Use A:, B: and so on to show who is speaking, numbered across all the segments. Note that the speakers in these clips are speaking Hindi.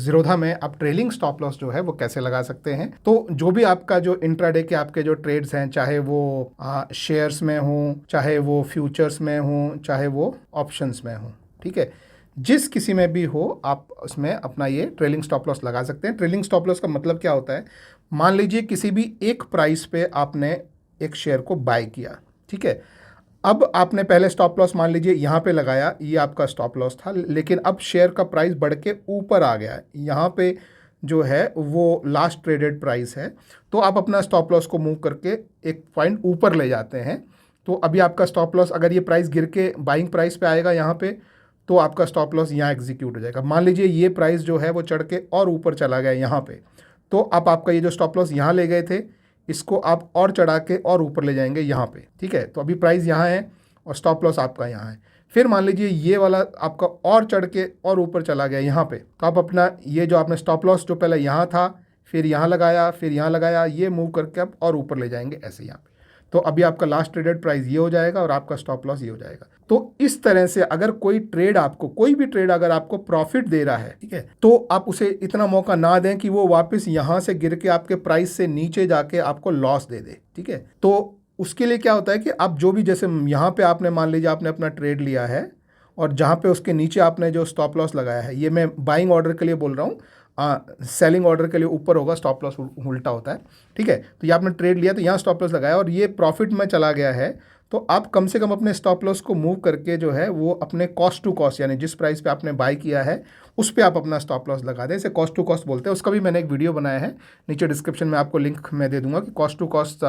A: ज़ीरोधा में आप ट्रेलिंग स्टॉप लॉस जो है वो कैसे लगा सकते हैं। तो जो भी आपका जो इंट्राडे के आपके जो ट्रेड्स हैं, चाहे वो शेयर्स में हों, चाहे वो फ्यूचर्स में हों, चाहे वो ऑप्शंस में हों, ठीक है, जिस किसी में भी हो आप उसमें अपना ये ट्रेलिंग स्टॉप लॉस लगा सकते हैं। ट्रेलिंग स्टॉप लॉस का मतलब क्या होता है, मान लीजिए किसी भी एक प्राइस पे आपने एक शेयर को बाय किया, ठीक है। अब आपने पहले स्टॉप लॉस मान लीजिए यहाँ पे लगाया, ये आपका स्टॉप लॉस था, लेकिन अब शेयर का प्राइस बढ़ के ऊपर आ गया, यहाँ पे जो है वो लास्ट ट्रेडेड प्राइस है, तो आप अपना स्टॉप लॉस को मूव करके एक पॉइंट ऊपर ले जाते हैं। तो अभी आपका स्टॉप लॉस, अगर ये प्राइस गिर के बाइंग प्राइस पे आएगा यहाँ पे, तो आपका स्टॉप लॉस यहाँ एग्जीक्यूट हो जाएगा। मान लीजिए ये प्राइस जो है वो चढ़ के और ऊपर चला गया यहाँ पे, तो अब आपका ये जो स्टॉप लॉस यहाँ ले गए थे, इसको आप और चढ़ा के और ऊपर ले जाएंगे यहाँ पे, ठीक है। तो अभी प्राइस यहाँ है और स्टॉप लॉस आपका यहाँ है। फिर मान लीजिए ये वाला आपका और चढ़ के और ऊपर चला गया यहाँ पे, तो आप अपना ये जो आपने स्टॉप लॉस जो पहले यहाँ था, फिर यहाँ लगाया, फिर यहाँ लगाया, ये मूव करके आप और ऊपर ले जाएंगे ऐसे यहाँ पे। तो अभी आपका लास्ट ट्रेडेड प्राइस ये हो जाएगा और आपका स्टॉप लॉस ये हो जाएगा। तो इस तरह से अगर कोई ट्रेड आपको, कोई भी ट्रेड अगर आपको प्रॉफिट दे रहा है, ठीक है, तो आप उसे इतना मौका ना दें कि वो वापस यहाँ से गिर के आपके प्राइस से नीचे जाके आपको लॉस दे दे, ठीक है। तो उसके लिए क्या होता है कि आप जो भी, जैसे यहाँ पे आपने मान लीजिए आपने अपना ट्रेड लिया है और जहाँ पे उसके नीचे आपने जो स्टॉप लॉस लगाया है, ये मैं बाइंग ऑर्डर के लिए बोल रहा हूँ, सेलिंग ऑर्डर के लिए ऊपर होगा, स्टॉप लॉस उल्टा होता है, ठीक है। तो ये आपने ट्रेड लिया, तो यहाँ स्टॉप लॉस लगाया और ये प्रॉफिट में चला गया है, तो आप कम से कम अपने स्टॉप लॉस को मूव करके जो है वो अपने कॉस्ट टू कॉस्ट, यानी जिस प्राइस पे आपने बाय किया है उस पे आप अपना स्टॉप लॉस लगा दें। इसे कॉस्ट टू कॉस्ट बोलते हैं। उसका भी मैंने एक वीडियो बनाया है, नीचे डिस्क्रिप्शन में आपको लिंक मैं दे दूंगा कि cost to cost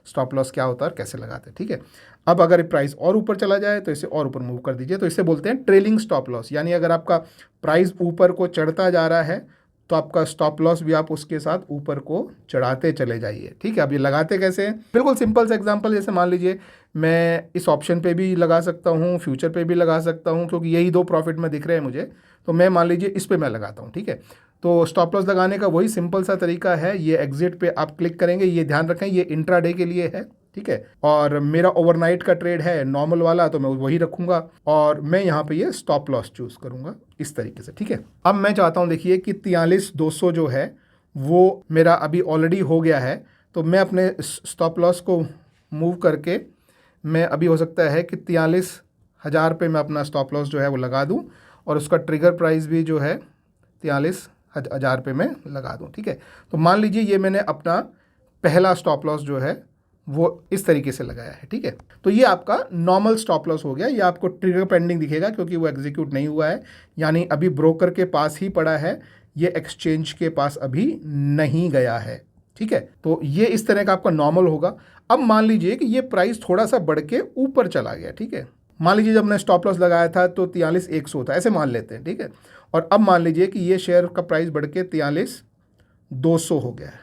A: stop loss क्या होता है और कैसे लगाते हैं, ठीक है। अब अगर प्राइस और ऊपर चला जाए तो इसे और ऊपर मूव कर दीजिए, तो इसे बोलते हैं ट्रेलिंग स्टॉप लॉस। यानी अगर आपका प्राइस ऊपर को चढ़ता जा रहा है तो आपका स्टॉप लॉस भी आप उसके साथ ऊपर को चढ़ाते चले जाइए, ठीक है। अब ये लगाते कैसे हैं, बिल्कुल सिंपल सा एग्जांपल, जैसे मान लीजिए मैं इस ऑप्शन पे भी लगा सकता हूँ, फ्यूचर पे भी लगा सकता हूँ, क्योंकि यही दो प्रॉफिट में दिख रहे हैं मुझे, तो मैं मान लीजिए इस पे मैं लगाता हूँ, ठीक है। तो स्टॉप लॉस लगाने का वही सिंपल सा तरीका है, ये एग्जिट पे आप क्लिक करेंगे, ये ध्यान रखें ये इंट्राडे के लिए है, ठीक है। और मेरा ओवरनाइट का ट्रेड है नॉर्मल वाला, तो मैं वही रखूंगा और मैं यहाँ पे ये स्टॉप लॉस चूज करूंगा इस तरीके से, ठीक है। अब मैं चाहता हूँ, देखिए कि 43,200 जो है वो मेरा अभी ऑलरेडी हो गया है, तो मैं अपने स्टॉप लॉस को मूव करके मैं अभी हो सकता है कि 43,000 पे मैं अपना स्टॉप लॉस जो है वो लगा दूँ और उसका ट्रिगर प्राइस भी जो है 43,000 पे मैं लगा दूँ, ठीक है। तो मान लीजिए ये मैंने अपना पहला स्टॉप लॉस जो है वो इस तरीके से लगाया है, ठीक है। तो ये आपका नॉर्मल स्टॉप लॉस हो गया। ये आपको ट्रिगर पेंडिंग दिखेगा क्योंकि वो एग्जीक्यूट नहीं हुआ है, यानी अभी ब्रोकर के पास ही पड़ा है, ये एक्सचेंज के पास अभी नहीं गया है, ठीक है। तो ये इस तरह का आपका नॉर्मल होगा। अब मान लीजिए कि ये प्राइस थोड़ा सा बढ़ के ऊपर चला गया, ठीक है। मान लीजिए जब मैंने स्टॉप लॉस लगाया था तो 43,100 था, ऐसे मान लेते हैं, ठीक है। और अब मान लीजिए कि ये शेयर का प्राइस बढ़ के 43,200 हो गया है,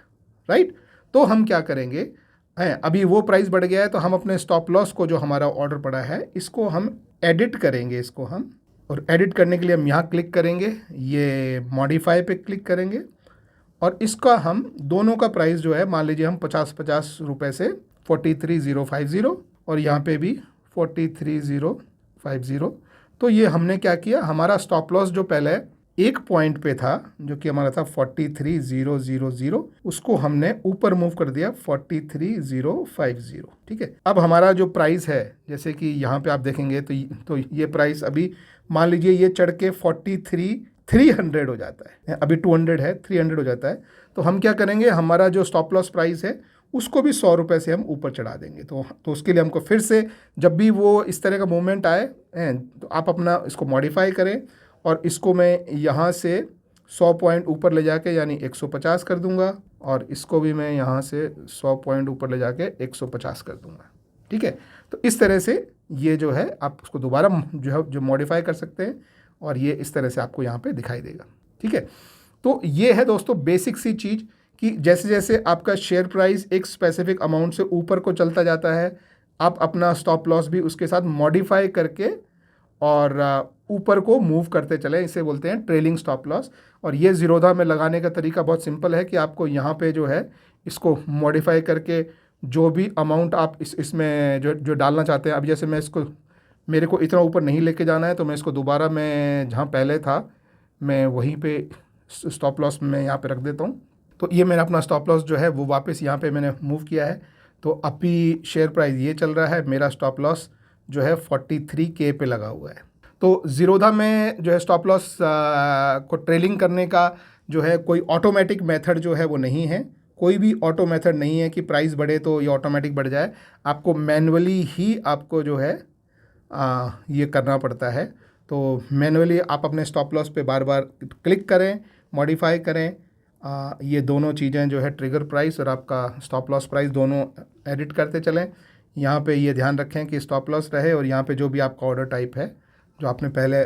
A: राइट। तो हम क्या करेंगे, हैं अभी वो प्राइस बढ़ गया है, तो हम अपने स्टॉप लॉस को जो हमारा ऑर्डर पड़ा है इसको हम एडिट करेंगे, इसको हम, और एडिट करने के लिए हम यहाँ क्लिक करेंगे, ये मॉडिफाई पे क्लिक करेंगे और इसका हम दोनों का प्राइस जो है, मान लीजिए हम 50 रुपये से 43,050 और यहाँ पे भी 43,050। तो ये हमने क्या किया, हमारा स्टॉप लॉस जो पहले एक पॉइंट पे था जो कि हमारा था 43,000, उसको हमने ऊपर मूव कर दिया 43,050, ठीक है। अब हमारा जो प्राइस है, जैसे कि यहाँ पे आप देखेंगे तो ये प्राइस अभी मान लीजिए ये चढ़ के 43,300 हो जाता है, अभी 200 है, 300 हो जाता है। तो हम क्या करेंगे, हमारा जो स्टॉप लॉस प्राइस है उसको भी 100 रुपये से हम ऊपर चढ़ा देंगे। तो उसके लिए हमको फिर से जब भी वो इस तरह का मूवमेंट आए तो आप अपना इसको मॉडिफाई करें और इसको मैं यहाँ से 100 पॉइंट ऊपर ले जाके यानी 150 कर दूंगा और इसको भी मैं यहाँ से 100 पॉइंट ऊपर ले जाके 150 कर दूंगा, ठीक है। तो इस तरह से ये जो है आप उसको दोबारा जो मॉडिफाई कर सकते हैं और ये इस तरह से आपको यहाँ पे दिखाई देगा, ठीक है। तो ये है दोस्तों बेसिक सी चीज़ कि जैसे जैसे आपका शेयर प्राइस एक स्पेसिफिक अमाउंट से ऊपर को चलता जाता है, आप अपना स्टॉप लॉस भी उसके साथ मॉडिफाई करके और ऊपर को मूव करते चले, इसे बोलते हैं ट्रेलिंग स्टॉप लॉस। और ये ज़ीरोधा में लगाने का तरीका बहुत सिंपल है कि आपको यहाँ पे जो है इसको मॉडिफाई करके जो भी अमाउंट आप इसमें जो डालना चाहते हैं, अब जैसे मैं इसको, मेरे को इतना ऊपर नहीं लेके जाना है तो मैं इसको दोबारा, मैं जहाँ पहले था मैं वहीं पे स्टॉप लॉस मैं यहाँ पे रख देता हूँ। तो ये मेरा अपना स्टॉप लॉस जो है वो वापस यहाँ पे मैंने मूव किया है। तो अभी शेयर प्राइस ये चल रहा है, मेरा स्टॉप लॉस जो है 43K पे लगा हुआ है। तो ज़ीरोधा में जो है स्टॉप लॉस को ट्रेलिंग करने का जो है कोई ऑटोमेटिक मेथड जो है वो नहीं है। कोई भी ऑटो मेथड नहीं है कि प्राइस बढ़े तो ये ऑटोमेटिक बढ़ जाए। आपको मैनुअली ही आपको जो है ये करना पड़ता है। तो मैनुअली आप अपने स्टॉप लॉस पे बार बार क्लिक करें, मॉडिफाई करें। ये दोनों चीज़ें जो है ट्रिगर प्राइस और आपका स्टॉप लॉस प्राइस दोनों एडिट करते चलें। यहाँ पे ये ध्यान रखें कि स्टॉप लॉस रहे और यहाँ पे जो भी आपका ऑर्डर टाइप है जो आपने पहले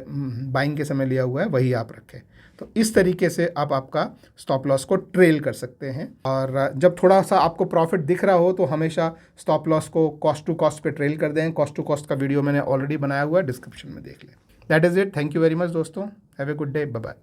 A: बाइंग के समय लिया हुआ है वही आप रखें। तो इस तरीके से आप आपका स्टॉप लॉस को ट्रेल कर सकते हैं। और जब थोड़ा सा आपको प्रॉफिट दिख रहा हो तो हमेशा स्टॉप लॉस को कॉस्ट टू कॉस्ट पे ट्रेल कर दें। कॉस्ट टू कॉस्ट का वीडियो मैंने ऑलरेडी बनाया हुआ है, डिस्क्रिप्शन में देख लें। That is it. Thank you very much दोस्तों। Have a good day. Bye bye.